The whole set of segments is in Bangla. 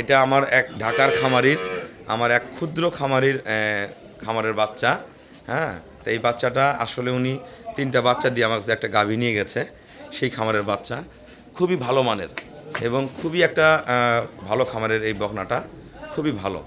এটা আমার এক ঢাকার খামারির, আমার এক ক্ষুদ্র খামারের বাচ্চা। হ্যাঁ, তো এই বাচ্চাটা আসলে উনি 3টা বাচ্চা দিয়ে আমার কাছে একটা গাভী নিয়ে গেছে। সেই খামারের বাচ্চা খুবই ভালো মানের এবং খুবই একটা ভালো খামারের এই বকনাটা খুবই ভালো।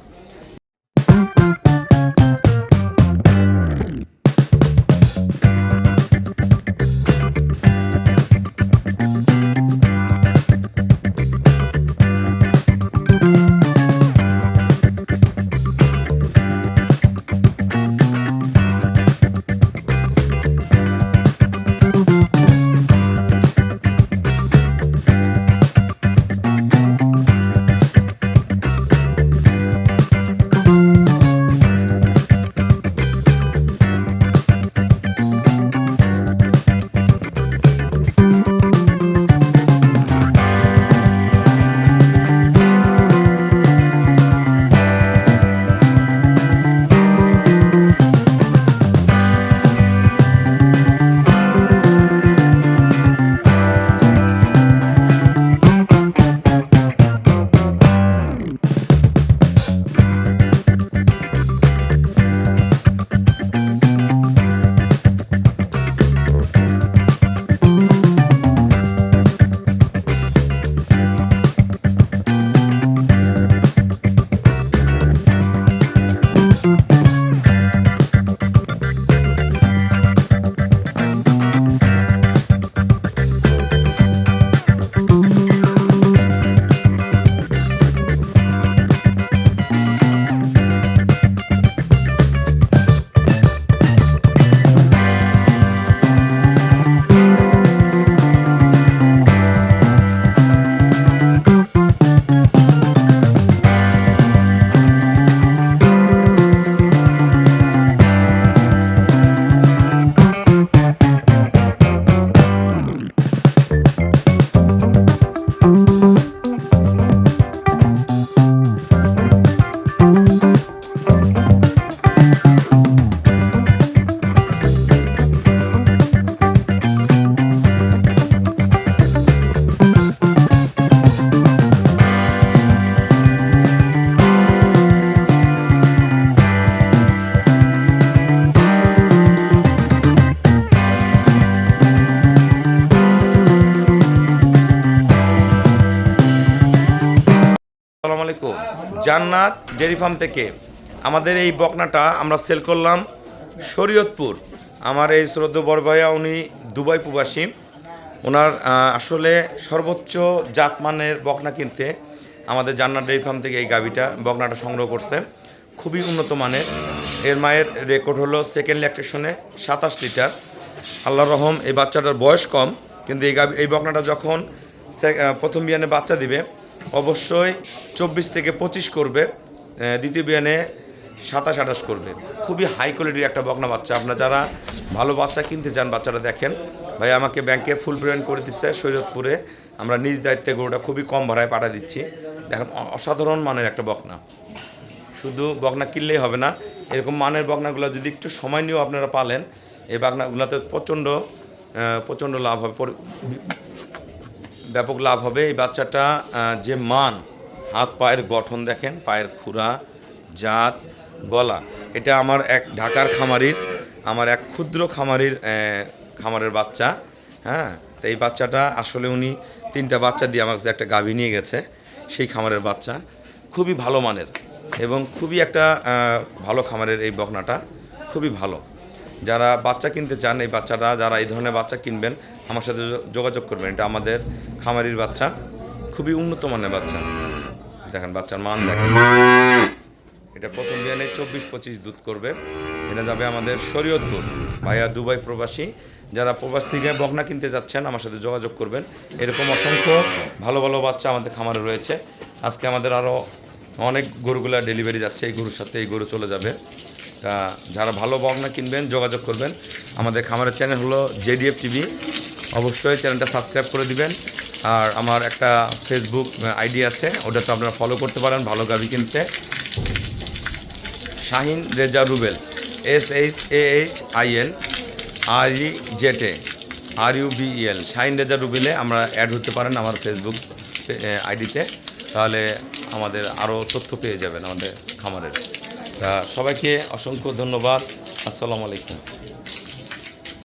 আসসালামু আলাইকুম। জান্নাত ডেয়ারি ফার্ম থেকে আমাদের এই বকনাটা আমরা সেল করলাম শরীয়তপুর। আমার এই শ্রদ্ধেয় বড় ভাইয়া উনি দুবাই প্রবাসী। ওনার আসলে সর্বোচ্চ জাতমানের বকনা কিনতে আমাদের জান্নাত ডেয়ারি ফার্ম থেকে এই বকনাটা সংগ্রহ করছে। খুবই উন্নত মানের। এর মায়ের রেকর্ড হলো সেকেন্ড ল্যাকটেশনে 27 লিটার। আল্লাহর রহম, এই বাচ্চাটার বয়স কম, কিন্তু এই বকনাটা যখন প্রথম বিয়ানে বাচ্চা দিবে অবশ্যই 24 থেকে 25 করবে, দ্বিতীয় বিয়ানে 27-28 করবে। খুবই হাই কোয়ালিটির একটা বকনা বাচ্চা। আপনারা যারা ভালো বাচ্চা কিনতে চান, বাচ্চাটা দেখেন। ভাই আমাকে ব্যাংকে ফুল পেমেন্ট করে দিচ্ছে শরীয়তপুরে। আমরা নিজ দায়িত্বে গরুটা খুবই কম ভাড়ায় পাঠিয়ে দিচ্ছি। দেখেন অসাধারণ মানের একটা বকনা। শুধু বকনা কিনলেই হবে না, এরকম মানের বকনাগুলো যদি একটু সময় নিয়েও আপনারা পালেন, এই বকনাগুলোতে প্রচণ্ড লাভ হবে, ব্যাপক লাভ হবে। এই বাচ্চাটা যে মান, হাত পায়ের গঠন দেখেন, পায়ের খুরা, জাত, গলা, এটা আমার এক ঢাকার খামারির, আমার এক ক্ষুদ্র খামারের বাচ্চা। হ্যাঁ, তো এই বাচ্চাটা আসলে উনি 3টা বাচ্চা দিয়ে আমার কাছে একটা গাভী নিয়ে গেছে। সেই খামারের বাচ্চা খুবই ভালো মানের এবং খুবই একটা ভালো খামারের এই বকনাটা খুবই ভালো। যারা বাচ্চা কিনতে চান, এই বাচ্চাটা যারা এই ধরনের বাচ্চা কিনবেন আমার সাথে যোগাযোগ করবেন। এটা আমাদের খামারির বাচ্চা, খুবই উন্নত মানের বাচ্চা। দেখেন বাচ্চার মান দেখেন। এটা প্রথম বিয়ানে 24-25 দুধ করবে। এটা যাবে আমাদের শরীয়তপুর। ভাইয়া দুবাই প্রবাসী। যারা প্রবাস থেকে বকনা কিনতে যাচ্ছেন আমার সাথে যোগাযোগ করবেন। এরকম অসংখ্য ভালো ভালো বাচ্চা আমাদের খামারে রয়েছে। আজকে আমাদের আরও অনেক গরুগুলা ডেলিভারি যাচ্ছে। এই গরুর সাথে এই গরু চলে যাবে। তা যারা ভালো বকনা কিনবেন যোগাযোগ করবেন। আমাদের খামারের চ্যানেল হলো জেডিএফ টিভি। অবশ্যই চ্যানেলটা সাবস্ক্রাইব করে দিবেন। আর আমার একটা ফেসবুক আইডি আছে, ওটাতে আপনারা ফলো করতে পারেন ভালো গাভী কিনতে। Shahin Reza Rubel, SHAHIN REZA RUBEL, Shahin Reza রুবেলে আমরা অ্যাড হতে পারেন আমার ফেসবুক আইডিতে। তাহলে আমাদের আরও তথ্য পেয়ে যাবেন আমাদের খামারের। তা সবাইকে অসংখ্য ধন্যবাদ। আসসালামু আলাইকুম।